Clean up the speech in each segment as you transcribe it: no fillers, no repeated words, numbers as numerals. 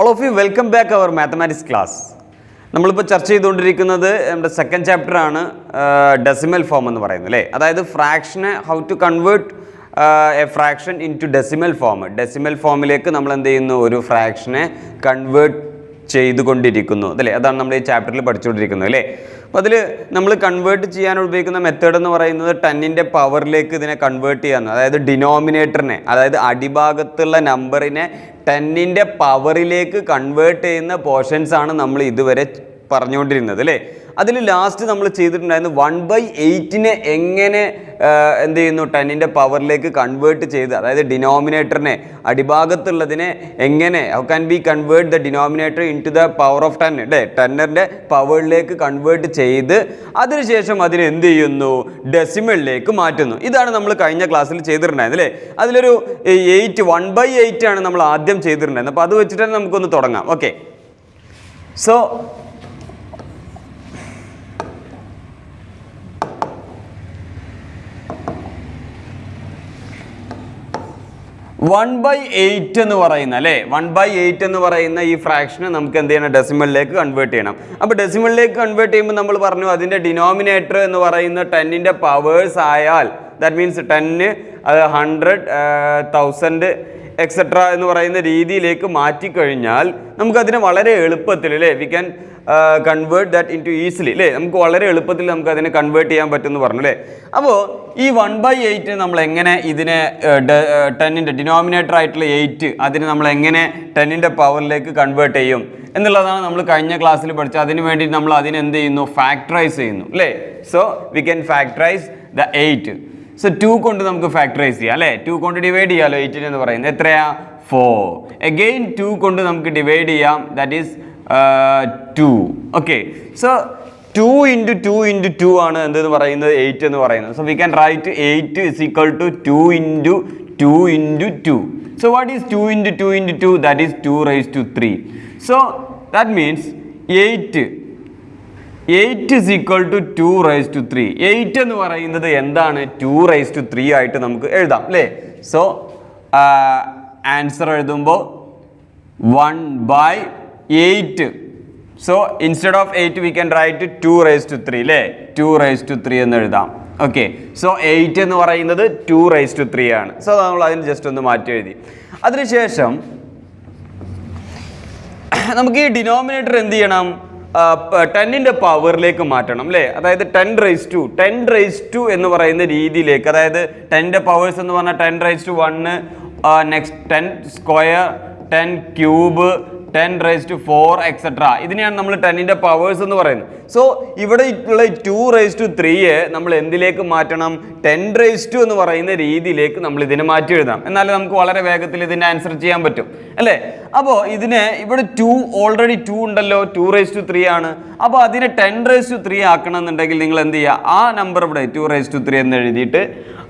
All of you, welcome back our mathematics class. നമ്മളിപ്പോൾ ചർച്ച ചെയ്തുകൊണ്ടിരിക്കുന്നത് നമ്മുടെ സെക്കൻഡ് ചാപ്റ്റർ ആണ് ഡെസിമൽ ഫോം എന്ന് പറയുന്നത് അല്ലേ. അതായത് ഫ്രാക്ഷനെ how to convert a fraction into decimal form. Decimal ഫോമിലേക്ക് നമ്മൾ എന്ത് ചെയ്യുന്നു, ഒരു ഫ്രാക്ഷനെ കൺവേർട്ട് ചെയ്തുകൊണ്ടിരിക്കുന്നു അല്ലേ. അതാണ് നമ്മൾ ഈ ചാപ്റ്ററിൽ പഠിച്ചുകൊണ്ടിരിക്കുന്നത് അല്ലേ. അപ്പോൾ അതിൽ നമ്മൾ കൺവേർട്ട് ചെയ്യാൻ ഉപയോഗിക്കുന്ന മെത്തേഡ് എന്ന് പറയുന്നത് 10ൻ്റെ പവറിലേക്ക് ഇതിനെ കൺവേർട്ട് ചെയ്യാന്ന്. അതായത് ഡിനോമിനേറ്ററിനെ, അതായത് അടിഭാഗത്തുള്ള നമ്പറിനെ 10ൻ്റെ പവറിലേക്ക് കൺവേർട്ട് ചെയ്യുന്ന പോർഷൻസ് ആണ് നമ്മൾ ഇതുവരെ പറഞ്ഞുകൊണ്ടിരുന്നത് അല്ലേ. അതിൽ ലാസ്റ്റ് നമ്മൾ ചെയ്തിട്ടുണ്ടായിരുന്നു 1/8നെ എങ്ങനെ എന്ത് ചെയ്യുന്നു, 10ൻ്റെ പവറിലേക്ക് കൺവേർട്ട് ചെയ്ത്, അതായത് ഡിനോമിനേറ്ററിനെ അടിഭാഗത്തുള്ളതിനെ എങ്ങനെ how can be convert the denominator into the power of 10 അല്ലേ, 10ൻ്റെ പവറിലേക്ക് കൺവേർട്ട് ചെയ്ത് അതിനുശേഷം അതിനെ എന്ത് ചെയ്യുന്നു, ഡെസിമലിലേക്ക് മാറ്റുന്നു. ഇതാണ് നമ്മൾ കഴിഞ്ഞ ക്ലാസ്സിൽ ചെയ്തിട്ടുണ്ടായത് അല്ലേ. അതിലൊരു 1/8 ആണ് നമ്മൾ ആദ്യം ചെയ്തിട്ടുണ്ടായിരുന്നത്. അപ്പോൾ അത് വെച്ചിട്ട് തന്നെ നമുക്കൊന്ന് തുടങ്ങാം. ഓക്കെ, സോ 1/8 എന്ന് പറയുന്ന അല്ലേ, 1/8 എന്ന് പറയുന്ന ഈ ഫ്രാക്ഷനെ നമുക്ക് എന്ത് ചെയ്യണം, ഡെസിമലിലേക്ക് കൺവേർട്ട് ചെയ്യണം. അപ്പോൾ ഡെസിമലിലേക്ക് കൺവേർട്ട് ചെയ്യുമ്പോൾ നമ്മൾ പറഞ്ഞു അതിൻ്റെ ഡിനോമിനേറ്റർ എന്ന് പറയുന്ന 10ൻ്റെ പവേഴ്സ് ആയാൽ, ദാറ്റ് മീൻസ് 10 100 1000 എക്സെട്ര എന്ന് പറയുന്ന രീതിയിലേക്ക് മാറ്റിക്കഴിഞ്ഞാൽ നമുക്കതിനെ വളരെ എളുപ്പത്തിൽ അല്ലേ, we can convert that into easily അല്ലേ, നമുക്ക് വളരെ എളുപ്പത്തിൽ നമുക്ക് അതിനെ കൺവേർട്ട് ചെയ്യാൻ പറ്റുമെന്ന് പറഞ്ഞു അല്ലേ. അപ്പോൾ ഈ 1/8 നമ്മൾ എങ്ങനെ ഇതിനെ 10ൻ്റെ ഡിനോമിനേറ്റർ ആയിട്ടുള്ള 8 അതിന് നമ്മൾ എങ്ങനെ 10ൻ്റെ പവറിലേക്ക് കൺവേർട്ട് ചെയ്യും എന്നുള്ളതാണ് നമ്മൾ കഴിഞ്ഞ ക്ലാസ്സിൽ പഠിച്ചത്. അതിന് വേണ്ടി നമ്മൾ അതിനെന്ത് ചെയ്യുന്നു, ഫാക്ടറൈസ് ചെയ്യുന്നു അല്ലേ. So we can factorise the 8. So 2 കൊണ്ട് നമുക്ക് ഫാക്ടറൈസ് ചെയ്യാം അല്ലേ. 2 കൊണ്ട് ഡിവൈഡ് ചെയ്യാമല്ലോ 8 എന്ന് പറയുന്നത്. എത്രയാ, 4. അഗെയിൻ 2 കൊണ്ട് നമുക്ക് ഡിവൈഡ് ചെയ്യാം, ദാറ്റ് ഈസ് 2. ഓക്കെ, സോ 2 × 2 × 2 ആണ് എന്തെന്ന് പറയുന്നത്, 8 എന്ന് പറയുന്നത്. So we can right 8 is equal to 2 × 2 × 2. So what is 2 × 2 × 2? That is 2 raised to 3. So that means 8 is equal to 2 raised to 3. 8 എന്ന് പറയുന്നത് എന്താണ്, 2 raised to 3 ആയിട്ട് നമുക്ക് എഴുതാം അല്ലേ. സോ ആൻസർ എഴുതുമ്പോൾ 1/8. So instead of 8 V can right 2 raised to 3 അല്ലേ, 2 raised to 3 എന്ന് എഴുതാം. ഓക്കെ, സോ 8 എന്ന് പറയുന്നത് 2 raised to 3 ആണ്. സോ നമ്മൾ അതിന് ജസ്റ്റ് ഒന്ന് മാറ്റി എഴുതി. അതിനുശേഷം നമുക്ക് ഈ ഡിനോമിനേറ്റർ എന്ത് ചെയ്യണം, 10ൻ്റെ പവറിലേക്ക് മാറ്റണം അല്ലേ. അതായത് 10 raised to എന്ന് പറയുന്ന രീതിയിലേക്ക്, അതായത് 10ൻ്റെ പവേഴ്സ് എന്ന് പറഞ്ഞാൽ 10 raised to 1, next 10 square, 10 cube, 10 raised to 4 etcetera. ഇതിനെയാണ് നമ്മൾ 10ൻ്റെ പവേഴ്സ് എന്ന് പറയുന്നത്. സോ ഇവിടെ ഉള്ള 2 raised to 3 നമ്മൾ എന്തിലേക്ക് മാറ്റണം, 10 raised to എന്ന് പറയുന്ന രീതിയിലേക്ക് നമ്മൾ ഇതിനെ മാറ്റി എഴുതാം. എന്നാലും നമുക്ക് വളരെ വേഗത്തിൽ ഇതിൻ്റെ ആൻസർ ചെയ്യാൻ പറ്റും അല്ലേ. അപ്പോൾ ഇതിനെ ഇവിടെ 2 ഓൾറെഡി 2 ഉണ്ടല്ലോ, 2 raised to 3 ആണ്. അപ്പോൾ അതിനെ 10 raised to 3 ആക്കണം എന്നുണ്ടെങ്കിൽ നിങ്ങൾ എന്ത് ചെയ്യുക, ആ നമ്പർ ഇവിടെ 2 raised to 3 എന്ന് എഴുതിയിട്ട്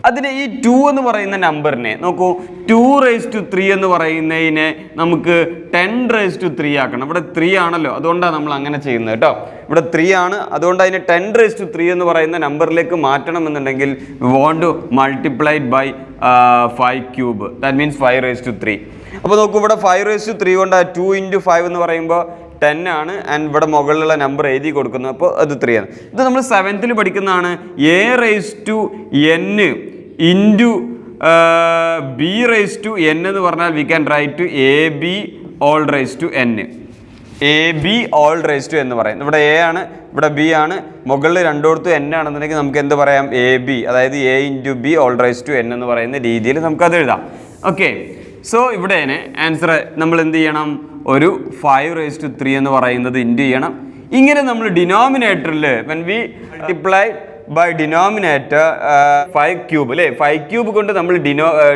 അതിന് ഈ 2 എന്ന് പറയുന്ന നമ്പറിനെ നോക്കൂ, 2 raised to 3 എന്ന് പറയുന്നതിനെ നമുക്ക് 10 raised to 3 ആക്കണം. ഇവിടെ 3 ആണല്ലോ, അതുകൊണ്ടാണ് നമ്മൾ അങ്ങനെ ചെയ്യുന്നത് കേട്ടോ. ഇവിടെ 3 ആണ്, അതുകൊണ്ട് അതിനെ 10 raised to 3 എന്ന് പറയുന്ന നമ്പറിലേക്ക് മാറ്റണം എന്നുണ്ടെങ്കിൽ we want to multiply by 5 cube, that means 5 raised to 3. അപ്പോൾ നോക്കൂ, ഇവിടെ 5 raised to 3 കൊണ്ട് 2 × 5 എന്ന് പറയുമ്പോൾ 10 ആണ്. ആൻഡ് ഇവിടെ മുകളിലുള്ള നമ്പർ എഴുതി കൊടുക്കുന്നു, അപ്പോൾ അത് 3 ആണ്. ഇത് നമ്മൾ 7th പഠിക്കുന്നതാണ്. a raised to n into b raised to n എന്ന് പറഞ്ഞാൽ V can right ab all raised to n. ab all raised to എന്ന് പറയുന്നത് ഇവിടെ a ആണ്, ഇവിടെ b ആണ്, മുകളിൽ രണ്ടിടത്തും n ആണെന്നുണ്ടെങ്കിൽ നമുക്ക് എന്ത് പറയാം, ab, അതായത് a × b all raised to n എന്ന് പറയുന്ന രീതിയിൽ നമുക്കത് എഴുതാം. ഓക്കെ, സോ ഇവിടെ ആൻസർ നമ്മൾ എന്ത് ചെയ്യണം, ഒരു 5 raised to 3 എന്ന് പറയുന്നത് ഇൻറ്റു ചെയ്യണം. ഇങ്ങനെ നമ്മൾ ഡിനോമിനേറ്ററിൽ when we multiply by denominator 5 cube അല്ലേ, 5 ക്യൂബ് കൊണ്ട് നമ്മൾ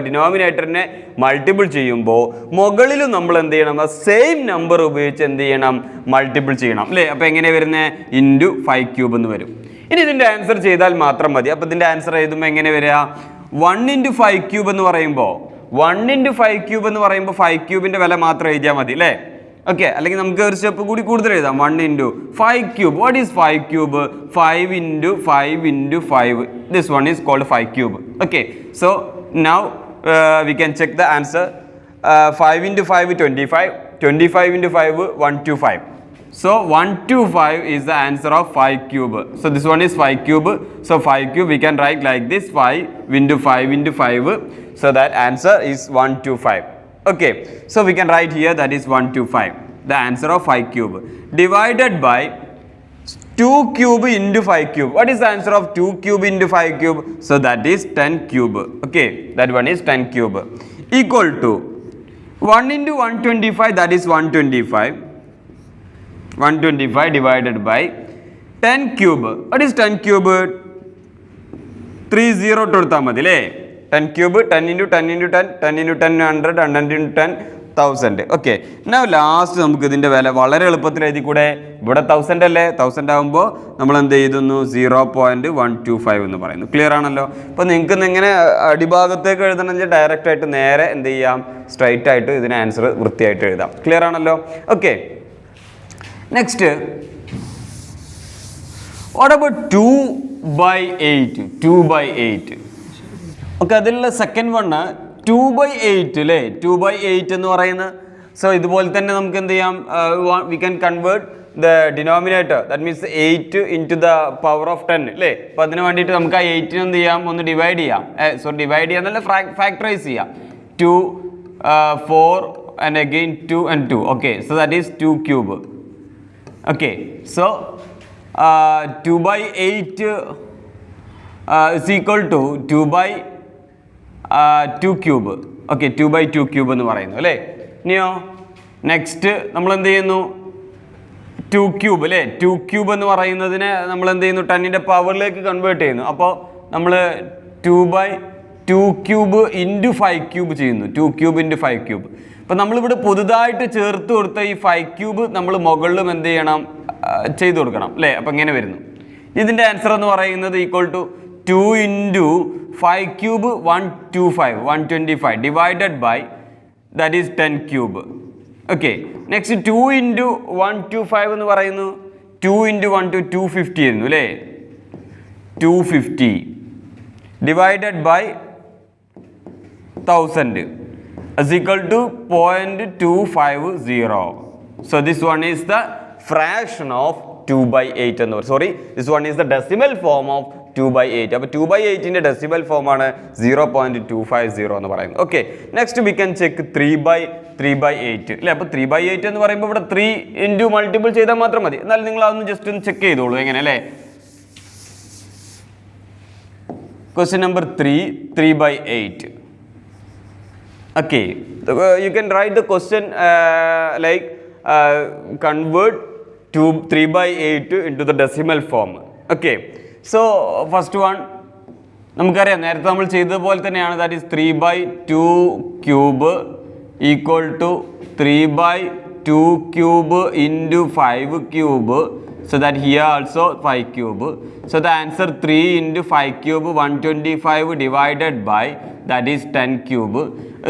ഡിനോമിനേറ്ററിനെ മൾട്ടിപ്പിൾ ചെയ്യുമ്പോൾ മുകളിലും നമ്മൾ എന്ത് ചെയ്യണം, സെയിം നമ്പർ ഉപയോഗിച്ച് എന്ത് ചെയ്യണം, മൾട്ടിപ്പിൾ ചെയ്യണം അല്ലേ. അപ്പോൾ എങ്ങനെ വരുന്നത്, ഇൻറ്റു 5 ക്യൂബ് എന്ന് വരും. ഇനി ഇതിൻ്റെ ആൻസർ ചെയ്താൽ മാത്രം മതി. അപ്പോൾ ഇതിൻ്റെ ആൻസർ എഴുതുമ്പോൾ എങ്ങനെ വരിക, 1 × 5 ക്യൂബ് എന്ന് പറയുമ്പോൾ 1 × 5 ക്യൂബ് എന്ന് പറയുമ്പോൾ 5 ക്യൂബിൻ്റെ വില മാത്രം എഴുതിയാൽ മതി അല്ലേ. Okay, അല്ലെങ്കിൽ നമുക്ക് ഒരു സ്റ്റെപ്പ് കൂടി കൂടുതൽ എഴുതാം. 1 into 5 cube. What is 5 cube? 5 into 5 into 5. This one is called 5 cube. Okay, so now we can check the answer. 5 into 5 25, 25 into 5, 125. So 125 is the answer of 5 cube. So this one is 5 cube. So 5 cube we can write like this, 5 into 5 into 5. So that answer is 125. Okay, so we can write here that is 125, the answer of 5 cube. Divided by 2 cube into 5 cube. What is the answer of 2 cube into 5 cube? So that is 10 cube. Okay, that one is 10 cube. Equal to 1 into 125, that is 125. 125 divided by 10 cube. What is 10 cube? 3 0 to 10 cube, 10 into 10 into 10, 10 into 10, 100, 100 into 10, 1000. Okay. Now last നമുക്ക് ഇതിന്റെ വില വളരെ എളുപ്പത്തിൽ എഴുതി കൂടെ. ഇവിടെ 1000 അല്ലേ, 1000 ആകുമ്പോൾ നമ്മൾ എന്ത് എഴുതുന്നു? 0.125 എന്ന് പറയുന്നു. ക്ലിയർ ആണല്ലോ? അപ്പോൾ നിങ്ങൾക്ക് ഇങ്ങനെ അടിഭാഗത്തേക്ക് എഴുതണമെങ്കിൽ ഡയറക്റ്റ് ആയിട്ട് നേരെ എന്ത് ചെയ്യാം? സ്ട്രൈറ്റ് ആയിട്ട് ഇതിന് ആൻസർ വൃത്തിയായിട്ട് എഴുതാം. ക്ലിയർ ആണല്ലോ? Okay. Next, what about 2/8? 2/8. Okay, അതിലുള്ള സെക്കൻഡ് വണ് 2/8 അല്ലേ? 2/8 എന്ന് പറയുന്നത്. സോ ഇതുപോലെ തന്നെ നമുക്ക് എന്ത് ചെയ്യാം? V can convert the denominator, that means 8 into the power of 10 അല്ലേ? അപ്പോൾ അതിന് വേണ്ടിയിട്ട് നമുക്ക് ആ 8 എന്ത് ചെയ്യാം? ഒന്ന് ഡിവൈഡ് ചെയ്യാം. ഡിവൈഡ് ചെയ്യാം എന്നല്ല, ഫാക്ടറൈസ് ചെയ്യാം. 2, 4 and again 2 and 2. Okay, so that is 2 cube. Okay, so 2/8 is equal to 2/2 cube. Okay, 2/2 cube എന്ന് പറയുന്നു അല്ലേ? ഇനിയോ നെക്സ്റ്റ് നമ്മൾ എന്ത് ചെയ്യുന്നു? 2 ക്യൂബ് അല്ലേ? 2 ക്യൂബ് എന്ന് പറയുന്നതിനെ നമ്മൾ എന്ത് ചെയ്യുന്നു? 10ന്റെ പവറിലേക്ക് കൺവേർട്ട് ചെയ്യുന്നു. അപ്പോൾ നമ്മൾ 2/2 ക്യൂബ് ഇൻറ്റു 5 ക്യൂബ് ചെയ്യുന്നു. 2 ക്യൂബ് ഇൻറ്റു 5 ക്യൂബ്. അപ്പോൾ നമ്മളിവിടെ പുതുതായിട്ട് ചേർത്ത് കൊടുത്ത ഈ 5 ക്യൂബ് നമ്മൾ മുകളിലും എന്ത് ചെയ്യണം? ചെയ്ത് കൊടുക്കണം അല്ലേ? അപ്പോൾ ഇങ്ങനെ വരുന്നു. ഇതിൻ്റെ ആൻസർ എന്ന് പറയുന്നത് equal to 2 into 5 cube 125 divided by that is 10 cube. Okay, next 2 into 125 എന്ന് പറയുന്നു 2 ഇൻറ്റു 1 to 250 ആയിരുന്നു അല്ലേ? 250 divided by 1000 is equal to 0.250. So this one is the fraction of 2/8 എന്ന് പറയും. Sorry, this one is the decimal form of 2/8. അപ്പോൾ 2/8ന്റെ decimal form ആണ് 0.250 എന്ന് പറയുന്നത്. Okay, next we can check 3/8 അല്ലേ? അപ്പോൾ 3/8 എന്ന് പറയുമ്പോൾ ഇവിടെ 3 ഇൻറ്റു മൾട്ടിപ്പിൾ ചെയ്താൽ മാത്രം മതി. എന്നാലും നിങ്ങൾ അതൊന്ന് ജസ്റ്റ് ഒന്ന് ചെക്ക് ചെയ്തോളൂ. എങ്ങനെ അല്ലേ? Question number 3/8. Okay, you can write the question like convert 3/8 into the decimal form. Okay, so first one നമുക്കറിയാം, നേരത്തെ നമ്മൾ ചെയ്തതുപോലെ തന്നെയാണ്. That is 3/2 cube equal to 3/2 cube into 5 cube. So that here also 5 cube. So the answer 3 into 5 cube 125 divided by that is 10 cube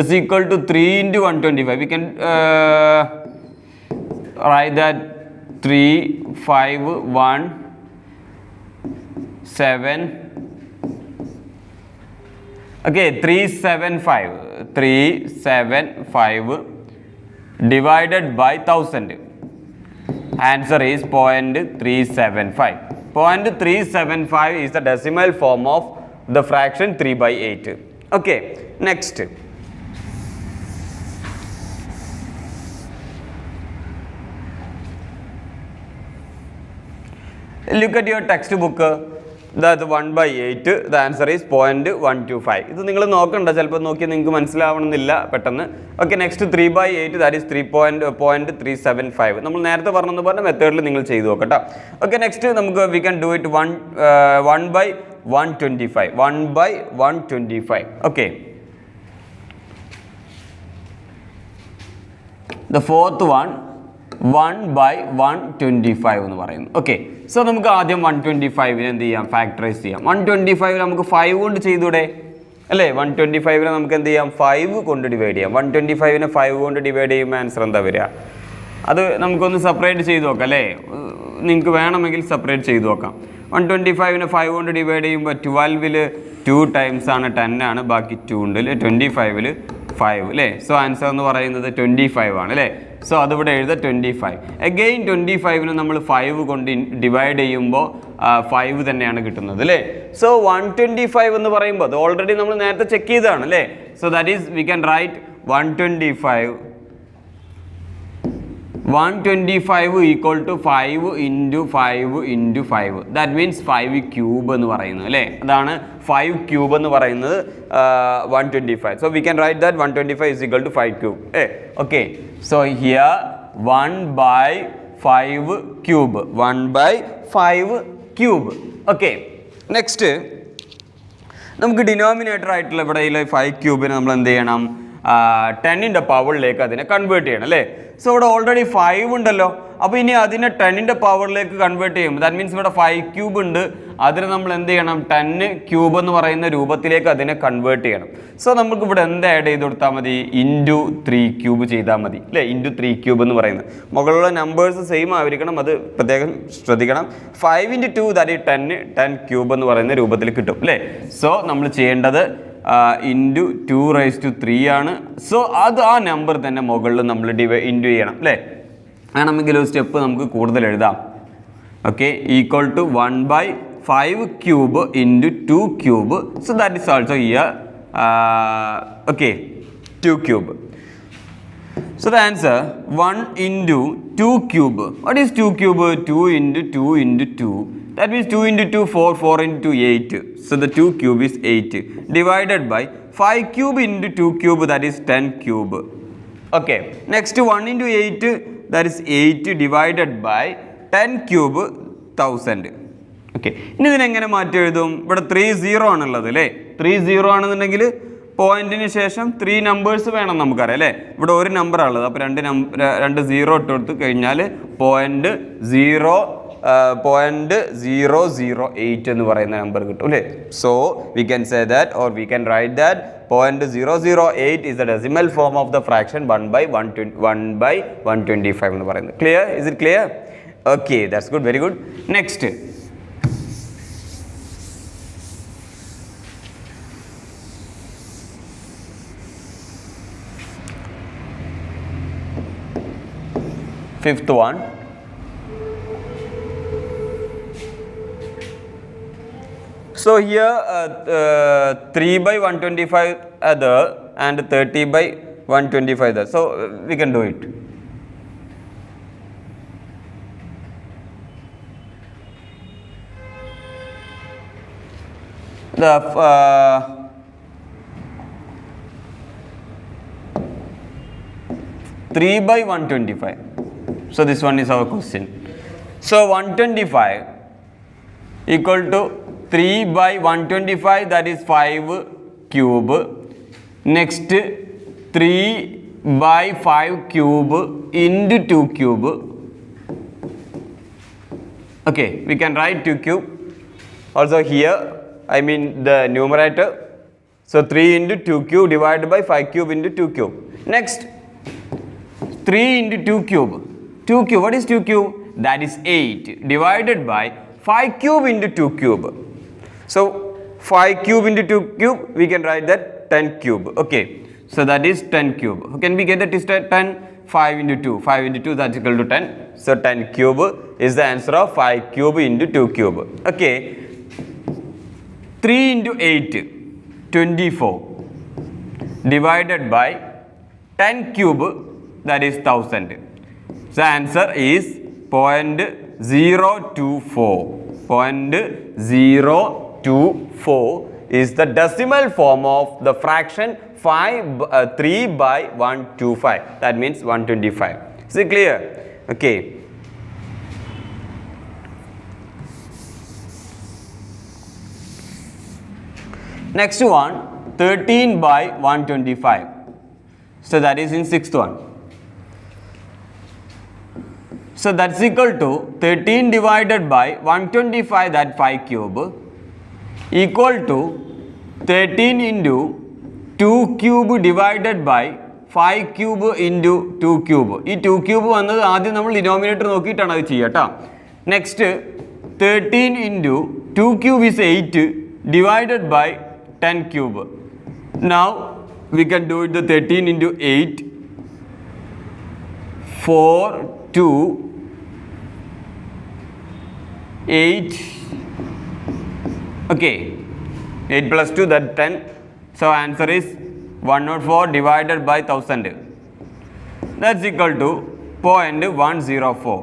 is equal to 3 into 125. We can write that 3, 5, 1, 7. Okay, 375 divided by 1000. Answer is 0.375. 0.375 is the decimal form of the fraction 3/8. Okay, next. Look at your textbook. That 1/8, the answer is 0.125. ഇത് നിങ്ങൾ നോക്കണ്ട, ചിലപ്പോൾ നോക്കി നിങ്ങൾക്ക് മനസ്സിലാവണമെന്നില്ല പെട്ടെന്ന്. Okay, next 3/8, that is 3.375. നമ്മൾ നേരത്തെ പറഞ്ഞ മെത്തേഡിൽ നിങ്ങൾ ചെയ്തു നോക്കട്ടോ. ഓക്കെ, നെക്സ്റ്റ് നമുക്ക് we can do it 1/125. 1/125. Okay, the fourth one 1/125 എന്ന് പറയുന്നു. ഓക്കെ, സോ നമുക്ക് ആദ്യം 125 എന്ത് ചെയ്യാം? ഫാക്ടറൈസ് ചെയ്യാം. 125 നമുക്ക് 5 കൊണ്ട് ചെയ്തൂടെ അല്ലേ? 125 നമുക്ക് എന്ത് ചെയ്യാം? 5 കൊണ്ട് ഡിവൈഡ് ചെയ്യാം. 125 5 കൊണ്ട് ഡിവൈഡ് ചെയ്യുമ്പോൾ ആൻസർ എന്താ വരിക? അത് നമുക്കൊന്ന് സെപ്പറേറ്റ് ചെയ്ത് നോക്കാം അല്ലേ? നിങ്ങൾക്ക് വേണമെങ്കിൽ സെപ്പറേറ്റ് ചെയ്ത് നോക്കാം. 125നെ 5 കൊണ്ട് ഡിവൈഡ് ചെയ്യുമ്പോൾ 12ൽ 2 ടൈംസ് ആണ് 10 ആണ്, ബാക്കി 2 ഉണ്ട് അല്ലേ. 25ൽ 5 അല്ലേ. സോ ആൻസർ എന്ന് പറയുന്നത് 25 ആണ് അല്ലേ. സോ അതിവിടെ എഴുതുക 25. അഗെയിൻ 25നെ നമ്മൾ 5 കൊണ്ട് ഡിവൈഡ് ചെയ്യുമ്പോൾ 5 തന്നെയാണ് കിട്ടുന്നത് അല്ലേ. സോ 125 എന്ന് പറയുമ്പോൾ അത് ഓൾറെഡി നമ്മൾ നേരത്തെ ചെക്ക് ചെയ്തതാണ് അല്ലേ. So that is we can write 125 equal to 5 into 5 into 5. That means 5 cube എന്ന് പറയുന്നത് അല്ലേ. അതാണ് 5 ക്യൂബ് എന്ന് പറയുന്നത് 125. So we can write that 125 is equal to 5 cube. Okay. So here 1/5 cube, 1/5 cube. Okay. Next നമുക്ക് denominator ആയിട്ടുള്ള ഇവിടെ 5 ക്യൂബിനെ നമ്മൾ എന്ത് ചെയ്യണം, 10ൻ്റെ പവറിലേക്ക് അതിനെ കൺവേർട്ട് ചെയ്യണം അല്ലേ. സോ ഇവിടെ ഓൾറെഡി 5 ഉണ്ടല്ലോ. അപ്പോൾ ഇനി അതിനെ 10ൻ്റെ പവറിലേക്ക് കൺവേർട്ട് ചെയ്യും. ദാറ്റ് മീൻസ് ഇവിടെ 5 ക്യൂബ് ഉണ്ട്, അതിന് നമ്മൾ എന്ത് ചെയ്യണം, 10 ക്യൂബ് എന്ന് പറയുന്ന രൂപത്തിലേക്ക് അതിനെ കൺവേർട്ട് ചെയ്യണം. സോ നമുക്ക് ഇവിടെ എന്ത് ആഡ് ചെയ്ത് കൊടുത്താൽ മതി, ഇൻറ്റു 3 ക്യൂബ് ചെയ്താൽ മതി അല്ലേ. ഇൻറ്റു 3 ക്യൂബ് എന്ന് പറയുന്നത് മുകളിലുള്ള നമ്പേഴ്സ് സെയിം ആയിരിക്കണം, അത് പ്രത്യേകം ശ്രദ്ധിക്കണം. 5 × 2 ദാറ്റ് ഈസ് 10 ക്യൂബ് എന്ന് പറയുന്ന രൂപത്തിൽ കിട്ടും അല്ലേ. സോ നമ്മൾ ചെയ്യേണ്ടത് ഇൻറ്റു 2⁻³ ആണ്. സോ അത് ആ നമ്പർ തന്നെ മുകളിൽ നമ്മൾ ഇൻറ്റു ചെയ്യണം അല്ലേ. വേണമെങ്കിൽ ഒരു സ്റ്റെപ്പ് നമുക്ക് കൂടുതൽ എഴുതാം. Okay. Equal to 1/5 cube into 2 cube. So that is also here okay 2 cube. So the answer 1 into 2 cube. What is 2 cube? 2 into 2 into 2. That means 2 into 2, 4, 4 into 2, 8. So the 2 cube is 8. Divided by 5 cube into 2 cube, that is 10 cube. Okay. Next 1 into 8, that is 8 divided by 10 cube, 1000. Okay. ഇനി ഇതിനെങ്ങനെ മാറ്റി എഴുതും? ഇവിടെ 3 0 ആണുള്ളത് അല്ലേ. 3 0 ആണെന്നുണ്ടെങ്കിൽ പോയിന്റിന് ശേഷം 3 numbers വേണം നമുക്കറിയാം അല്ലേ. ഇവിടെ ഒരു നമ്പറാണുള്ളത്, അപ്പോൾ 2 0 ഇട്ട് കൊടുത്ത് കഴിഞ്ഞാൽ 0.008 എന്ന് പറയുന്ന നമ്പർ കിട്ടും അല്ലേ. So we can say that or we can write that 0.008 is the decimal form of the fraction 1/125 എന്ന് പറയുന്നത്. Clear? Is it clear? Okay, that's good, very good. Next. Fifth one. So here 3/125 other and 30/125 other. So we can do it. The 3/125. So this one is our question. So 125 equal to 3/125, that is 5 cube. Next 3/5 cube into 2 cube. Okay, we can write 2 cube. Also here, I mean the numerator. So 3 into 2 cube divided by 5 cube into 2 cube. Next 3 into 2 cube. 2 cube, what is 2 cube? That is 8 divided by 5 cube into 2 cube. So 5 cube into 2 cube, we can write that 10 cube. Okay, so that is 10 cube. How can we get that is 10? 5 into 2. 5 into 2, that's equal to 10. So 10 cube is the answer of 5 cube into 2 cube. Okay, 3 into 8, 24 divided by 10 cube, that is 1000. The answer is 0.024. 0.024 is the decimal form of the fraction 3/125. That means 125. Is it clear? Okay. Next one, 13/125. So that is in sixth one. So that's equal to 13 divided by 125, that 5 cube, equal to 13 into 2 cube divided by 5 cube into 2 cube. ഈ 2 cube വന്നത് ആദ്യം നമ്മൾ denominator നോക്കിയിട്ടാണ് അത് ചെയ്യുക കേട്ടോ. Next 13 into 2 cube is 8 divided by 10 cube. Now we can do it the 13 into 8. 4, 2, 8. Okay. 8 plus 2, that 10. So answer is 104 divided by 1000. That's equal to 0.104.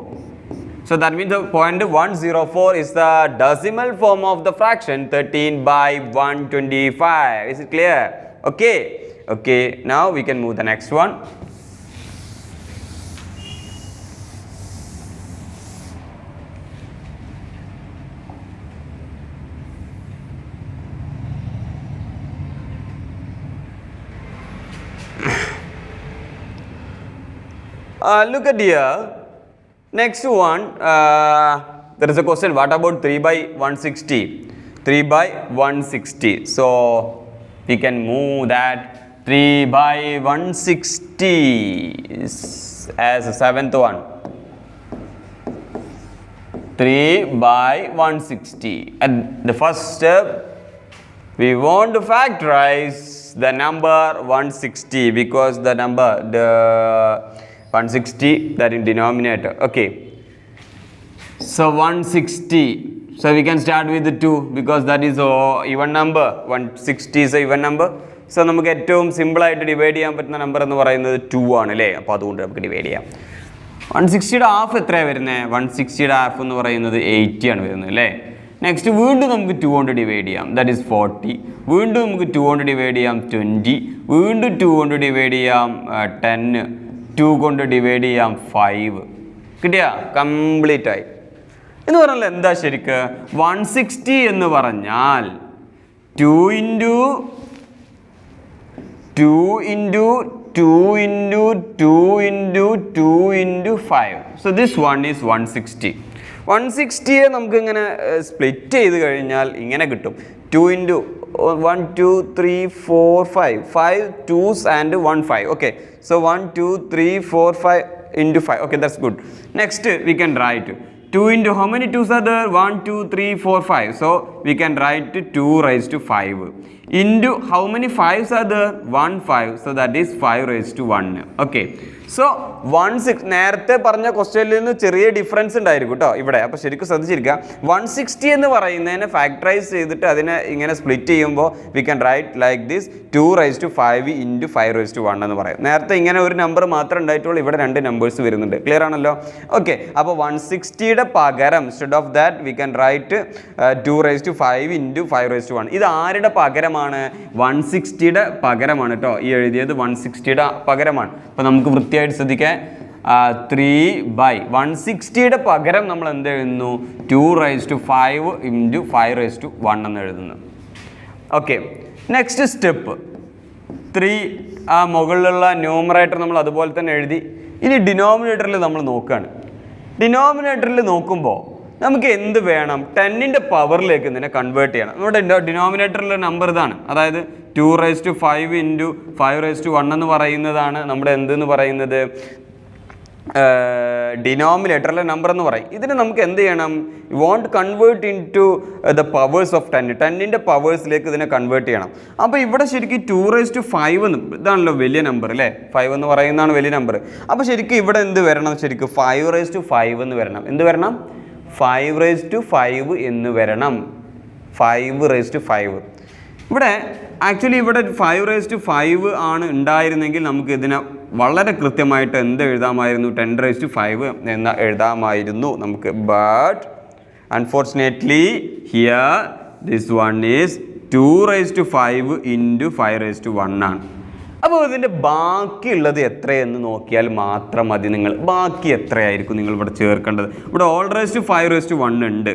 So that means the 0.104 is the decimal form of the fraction 13 by 125. Is it clear? Okay. Okay. Now we can move the next one. Look at here. Next one, there is a question. What about 3 by 160? 3 by 160. So we can move that 3 by 160 as a seventh one. 3 by 160. At the first step, we want to factorize the number 160 because the number 160 that in denominator. Okay, so 160, so we can start with the 2 because that is even number. 160 is a even number. So നമുക്ക് ഏറ്റവും simple ആയിട്ട് divide ചെയ്യാൻ പറ്റുന്ന number എന്ന് പറയുന്നത് 2 ആണ് അല്ലേ. അപ്പോൾ അതുകൊണ്ട് നമുക്ക് ഡിവൈഡ് ചെയ്യാം. 160യുടെ ഹാഫ് എത്രയാണ് വരുന്നത്? 160യുടെ ഹാഫ് എന്ന് പറയുന്നത് 80 ആണ് വരുന്നത് അല്ലേ. നെക്സ്റ്റ് വീണ്ടും നമുക്ക് 2 കൊണ്ട് ഡിവൈഡ് ചെയ്യാം, ദാറ്റ് ഈസ് 40. വീണ്ടും നമുക്ക് 2 കൊണ്ട് ഡിവൈഡ് ചെയ്യാം 20. വീണ്ടും 2 കൊണ്ട് ഡിവൈഡ് ചെയ്യാം 10. 2 കൊണ്ട് ഡിവൈഡ് ചെയ്യാം 5. കിട്ടിയ കംപ്ലീറ്റ് ആയി എന്ന് പറഞ്ഞാൽ എന്താ ശരിക്ക് 160 എന്ന് പറഞ്ഞാൽ 2 into 2 into 2 into 2 into 2 into 5. So this one is 160. 160യെ നമുക്ക് ഇങ്ങനെ സ്പ്ലിറ്റ് ചെയ്ത് കഴിഞ്ഞാൽ ഇങ്ങനെ കിട്ടും. 2 into 1, 2, 3, 4, 5. 5 2s and 1 5. Okay. So 1, 2, 3, 4, 5 into 5. Okay, that's good. Next we can write 2 into how many 2s are there? 1, 2, 3, 4, 5. So we can write 2 raised to 5. Into how many 5s are there? 1 5. So that is 5 raised to 1. Okay. So 16 നേരത്തെ പറഞ്ഞ ക്വസ്റ്റ്യനിൽ നിന്ന് ചെറിയ difference ഉണ്ടായിരിക്കും കേട്ടോ ഇവിടെ. അപ്പോൾ ശരിക്കും ശ്രദ്ധിച്ചിരിക്കുക. 160 എന്ന് പറയുന്നതിനെ ഫാക്ടറൈസ് ചെയ്തിട്ട് അതിനെ ഇങ്ങനെ സ്പ്ലിറ്റ് ചെയ്യുമ്പോൾ V can right like this 2 raised to 5 into 5 raised to 1 എന്ന് പറയും. നേരത്തെ ഇങ്ങനെ ഒരു നമ്പർ മാത്രമേ ഉണ്ടായിട്ടുള്ളൂ, ഇവിടെ 2 നമ്പേഴ്സ് വരുന്നുണ്ട്. ക്ലിയർ ആണല്ലോ? ഓക്കെ. അപ്പോൾ 160യുടെ പകരം instead of that we can right 2 raised to 5 into 5 raised to 1. ഇത് ആരുടെ പകരമാണ്? 160യുടെ പകരമാണ് കേട്ടോ. ഈ എഴുതിയത് 160യുടെ പകരമാണ്. അപ്പോൾ നമുക്ക് വൃത്തിയായിട്ട് ശ്രദ്ധിക്കാൻ 3 by 160യുടെ പകരം നമ്മൾ എന്ത് എഴുതുന്നു? 2 raised to 5 into 5 raised to 1 എന്ന് എഴുതുന്നു. ഓക്കെ. നെക്സ്റ്റ് സ്റ്റെപ്പ് 3 ആ മുകളിലുള്ള ന്യൂമറേറ്റർ നമ്മൾ അതുപോലെ തന്നെ എഴുതി. ഇനി ഡിനോമിനേറ്ററിൽ നമ്മൾ നോക്കുകയാണ്. ഡിനോമിനേറ്ററിൽ നോക്കുമ്പോൾ നമുക്ക് എന്ത് വേണം? 10ൻ്റെ പവറിലേക്ക് ഇതിനെ കൺവേർട്ട് ചെയ്യണം. നമ്മുടെ ഡിനോമിനേറ്ററിലെ നമ്പർ ഇതാണ്, അതായത് 2 raised to 5 into 5 raised to 1 എന്ന് പറയുന്നതാണ് നമ്മുടെ എന്തെന്ന് പറയുന്നത് ഡിനോമിനേറ്ററിലെ നമ്പർ എന്ന് പറയും. ഇതിന് നമുക്ക് എന്ത് ചെയ്യണം? Want convert into the powers of 10. 10ൻ്റെ പവേഴ്സിലേക്ക് ഇതിനെ കൺവേർട്ട് ചെയ്യണം. അപ്പോൾ ഇവിടെ ശരിക്കും 2 raised to 5 എന്ന്, ഇതാണല്ലോ വലിയ നമ്പർ അല്ലേ, 5 എന്ന് പറയുന്നതാണ് വലിയ നമ്പർ. അപ്പോൾ ശരിക്കും ഇവിടെ എന്ത് വരണം? ശരിക്കും 5 raised to 5 എന്ന് വരണം. എന്ത് വരണം? 5 raised to 5 എന്ന് വരണം. 5 raised to 5. ഇവിടെ ആക്ച്വലി ഇവിടെ 5 raised to 5 ആണ് ഉണ്ടായിരുന്നെങ്കിൽ നമുക്ക് ഇതിനെ വളരെ കൃത്യമായിട്ട് എന്ത് എഴുതാമായിരുന്നു? 10 raised to 5 എന്ന് എഴുതാമായിരുന്നു നമുക്ക്. But unfortunately here this one is 2 raised to 5 into 5 raised to 1 ആണ്. അപ്പോൾ ഇതിൻ്റെ ബാക്കിയുള്ളത് എത്രയെന്ന് നോക്കിയാൽ മാത്രം മതി. നിങ്ങൾ ബാക്കി എത്രയായിരിക്കും നിങ്ങൾ ഇവിടെ ചേർക്കേണ്ടത്? ഇവിടെ all raised to 5 raised to 1 ഉണ്ട്,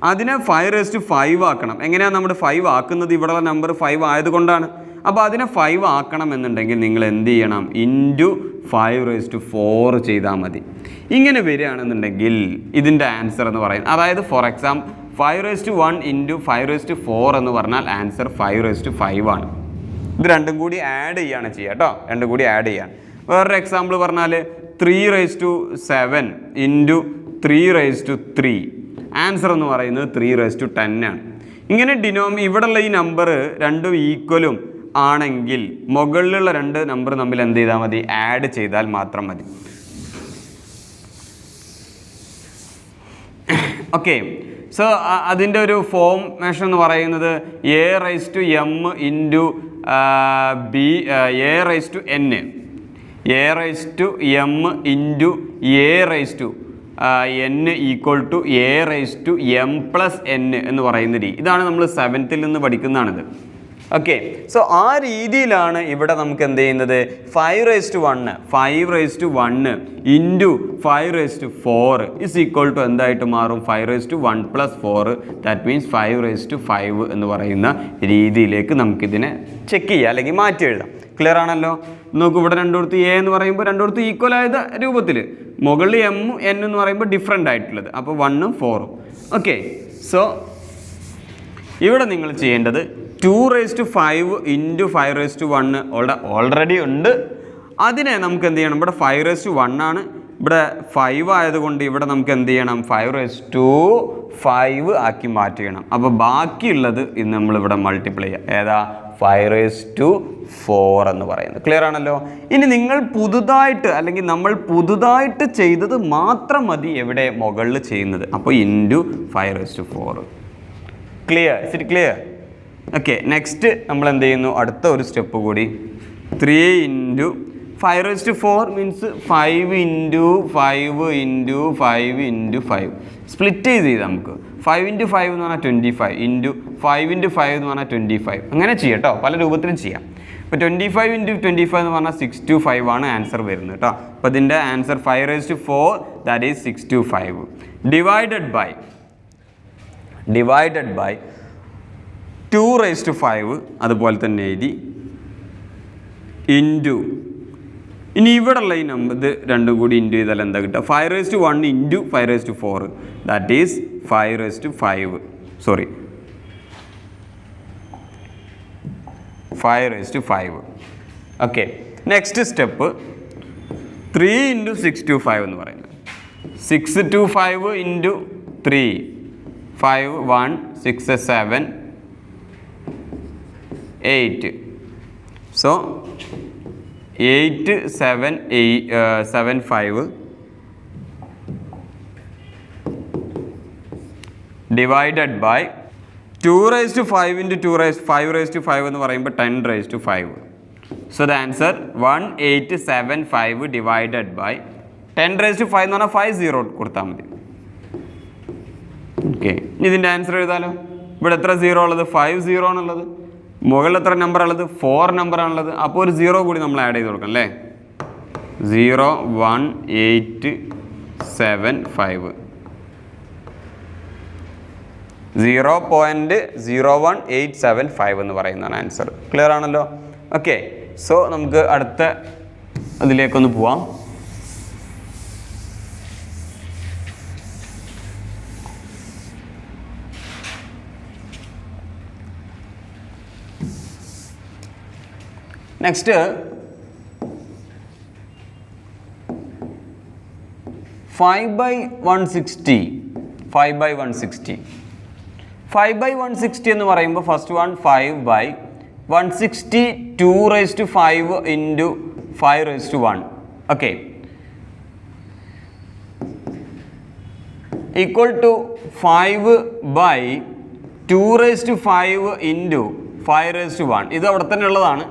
അതിനെ 5 raised to 5 ആക്കണം. എങ്ങനെയാണ് നമ്മുടെ 5 ആക്കുന്നത്? ഇവിടെയുള്ള നമ്പർ 5 ആയതുകൊണ്ടാണ്. അപ്പോൾ അതിനെ 5 ആക്കണം എന്നുണ്ടെങ്കിൽ നിങ്ങൾ എന്ത് ചെയ്യണം? ഇൻറ്റു 5 raised to 4 ചെയ്താൽ മതി. ഇങ്ങനെ വരികയാണെന്നുണ്ടെങ്കിൽ ഇതിൻ്റെ ആൻസർ എന്ന് പറയുന്നത്, അതായത് for example 5 raised to 1 into 5 raised to 4 എന്ന് പറഞ്ഞാൽ ആൻസർ 5 raised to 5 ആണ്. ഇത് രണ്ടും കൂടി ആഡ് ചെയ്യാണ് ചെയ്യുക കേട്ടോ, രണ്ടും കൂടി ആഡ് ചെയ്യാണ്. വേറൊരു എക്സാമ്പിൾ പറഞ്ഞാൽ 3 raised to 7 into 3 raised to 3. Answer എന്ന് പറയുന്നത് 3/10 ആണ്. ഇങ്ങനെ ഇവിടെയുള്ള ഈ നമ്പർ രണ്ടും ഈക്വലും ആണെങ്കിൽ മുകളിലുള്ള രണ്ട് നമ്പർ തമ്മിൽ എന്ത് ചെയ്താൽ മതി? ആഡ് ചെയ്താൽ മാത്രം മതി. ഓക്കെ, സോ അതിൻ്റെ ഒരു ഫോർമേഷൻ എന്ന് പറയുന്നത് a⁻m into a⁻n a⁻m into a⁻n equal to a⁻m+n എന്ന് പറയുന്ന രീതി. ഇതാണ് നമ്മൾ 7th നിന്ന് പഠിക്കുന്നതാണിത്. ഓക്കെ, സോ ആ രീതിയിലാണ് ഇവിടെ നമുക്ക് എന്ത് ചെയ്യുന്നത്? 5/1 ഇൻറ്റു 5/4 ഇസ് ഈക്വൽ ടു എന്തായിട്ട് മാറും? 5/1+4, ദാറ്റ് മീൻസ് 5/5 എന്ന് പറയുന്ന രീതിയിലേക്ക് നമുക്കിതിനെ ചെക്ക് ചെയ്യാം അല്ലെങ്കിൽ മാറ്റി എഴുതാം. ക്ലിയർ ആണല്ലോ? നോക്കൂ, ഇവിടെ രണ്ടിടത്ത് എ എന്ന് പറയുമ്പോൾ രണ്ടിടത്ത് ഈക്വൽ ആയത് രൂപത്തിൽ, മുകളിൽ m n എന്ന് പറയുമ്പോൾ ഡിഫറെൻ്റ് ആയിട്ടുള്ളത്, അപ്പോൾ 1ഉം 4ഉം. ഓക്കെ, സോ ഇവിടെ നിങ്ങൾ ചെയ്യേണ്ടത് 2/5 ഇൻറ്റു 5/1 ഓൾറെഡി ഉണ്ട്. അതിനെ നമുക്ക് എന്ത് ചെയ്യണം? ഇവിടെ 5/1 ആണ്, ഇവിടെ 5 ആയതുകൊണ്ട് ഇവിടെ നമുക്ക് എന്ത് ചെയ്യണം? 5/5 ആക്കി മാറ്റണം. അപ്പോൾ ബാക്കിയുള്ളത് ഇന്ന് നമ്മളിവിടെ മൾട്ടിപ്ലൈ ചെയ്യുക. ഏതാ? 5/4 എന്ന് പറയുന്നത്. ക്ലിയർ ആണല്ലോ? ഇനി നിങ്ങൾ പുതുതായിട്ട് അല്ലെങ്കിൽ നമ്മൾ പുതുതായിട്ട് ചെയ്തത് മാത്രം മതി എവിടെ? മുകളിൽ ചെയ്യുന്നത്. അപ്പോൾ into 5/4. Clear? It clear? Okay, next നമ്മൾ എന്ത് ചെയ്യുന്നു? അടുത്ത ഒരു സ്റ്റെപ്പ് കൂടി 3 into 5/4 means 5 into 5 into 5 into 5 split ചെയ്ത് നമുക്ക് 5 ഇൻറ്റു 5 എന്ന് പറഞ്ഞാൽ 25 ഇൻറ്റു 5 ഇൻറ്റു 5 എന്ന് പറഞ്ഞാൽ 25. അങ്ങനെ ചെയ്യാം കേട്ടോ, പല രൂപത്തിലും ചെയ്യാം. ഇപ്പോൾ 25 ഇൻറ്റു 25 എന്ന് പറഞ്ഞാൽ 625 ആണ് ആൻസർ വരുന്നത് കേട്ടോ. അപ്പോൾ ഇതിൻ്റെ answer 5/4 that is 625 divided by 2/5 അതുപോലെ തന്നെ എഴുതി ഇൻറ്റു, ഇനി ഇവിടെയുള്ള ഈ നമ്പർ ഇത് രണ്ടും കൂടി ഇൻറ്റു ചെയ്താൽ എന്താ കിട്ടുക? 5/1 into 5/4 that is 5/5. Okay, next step 3 into 625 എന്ന് പറയുന്നത് 625 into 3 5 1 6 7 8. So 8 7 5 divided by 2/5 into 5/5 എന്ന് പറയുമ്പോൾ 10/5. So the answer 1875 divided by 10/5 എന്ന് പറഞ്ഞാൽ 50 കൊടുത്താൽ മതി. ഓക്കെ, ഇതിൻ്റെ ആൻസർ എഴുതാലോ. ഇവിടെ എത്ര 0 ഉള്ളത്? 50 ആണുള്ളത്. മുകളിൽ എത്ര നമ്പർ ഉള്ളത്? 4 നമ്പർ ആണുള്ളത്. അപ്പോൾ ഒരു 0 കൂടി നമ്മൾ ആഡ് ചെയ്ത് കൊടുക്കാം അല്ലേ? 0.1875 0.01875 എന്ന് പറയുന്നതാണ് ആൻസർ. ക്ലിയർ ആണല്ലോ? ഓക്കെ, സോ നമുക്ക് അടുത്ത അതിലേക്കൊന്ന് പോവാം. നെക്സ്റ്റ് 5/160 എന്ന് പറയുമ്പോൾ first one 5/160 2/5 into 5/1. Okay, equal to 5/2/5 into 5/1. ഇത് അവിടെ തന്നെ ഉള്ളതാണ്.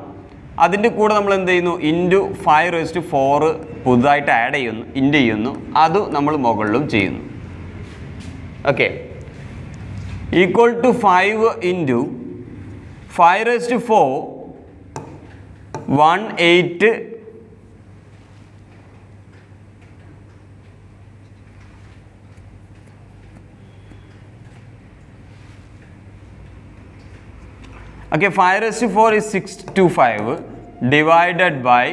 അതിൻ്റെ കൂടെ നമ്മൾ എന്ത് ചെയ്യുന്നു? ഇൻറ്റു 5/4 പുതുതായിട്ട് ആഡ് ചെയ്യുന്നു, ഇൻറ്റു ചെയ്യുന്നു. അത് നമ്മൾ മുകളിലും ചെയ്യുന്നു. Okay, equal to 5 into 5/4 18 Okay, 5/4 is 625 divided by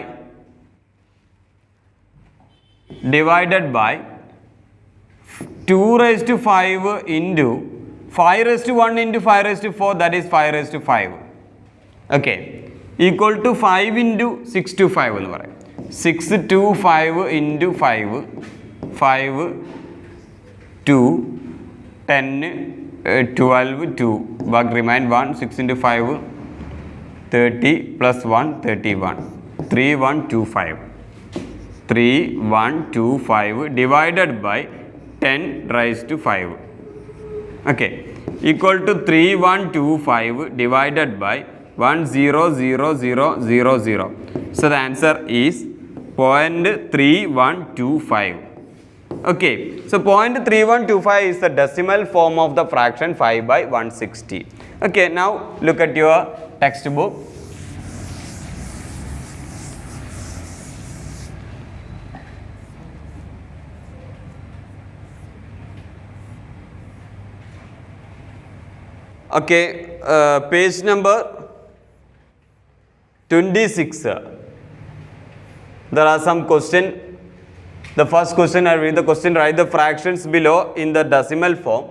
2/5 into 5/1 into 5/4, that is 5/5. Okay, equal to 5 into 625 എന്ന് പറയും. 625 into 5 2 10, 12, 2. Back remain 1, 6 into 5, 30 plus 1, 31. 3, 1, 2, 5. 3, 1, 2, 5 divided by 10 raised to 5. Okay. Equal to 3, 1, 2, 5 divided by 1, 0, 0, 0, 0, 0. So the answer is 0.3125. Okay, so 0.3125 is the decimal form of the fraction 5 by 160. Okay, now look at your textbook. Okay, page number 26. There are some questions. The first question, I read the question, write the fractions below in the decimal form.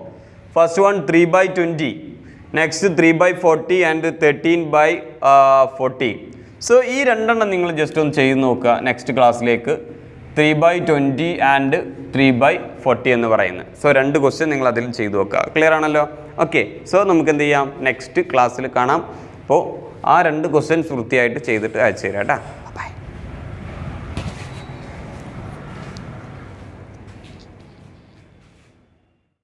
First one 3 by 20, next 3 by 40 and 13 by 40. So, ഈ രണ്ടെണ്ണം നിങ്ങൾ just ഒന്ന് ചെയ്ത് നോക്കുക next ക്ലാസ്സിലേക്ക് 3 by 20 and 3 by 40 എന്ന് പറയുന്നത്. So രണ്ട് ക്വസ്റ്റ്യൻ നിങ്ങൾ അതിൽ ചെയ്ത് നോക്കുക. ക്ലിയർ ആണല്ലോ? ഓക്കെ, സോ നമുക്ക് എന്ത് ചെയ്യാം, നെക്സ്റ്റ് ക്ലാസ്സിൽ കാണാം. അപ്പോൾ ആ രണ്ട് ക്വസ്റ്റ്യൻസ് വൃത്തിയായിട്ട് ചെയ്തിട്ട് അയച്ചു തരാം കേട്ടോ.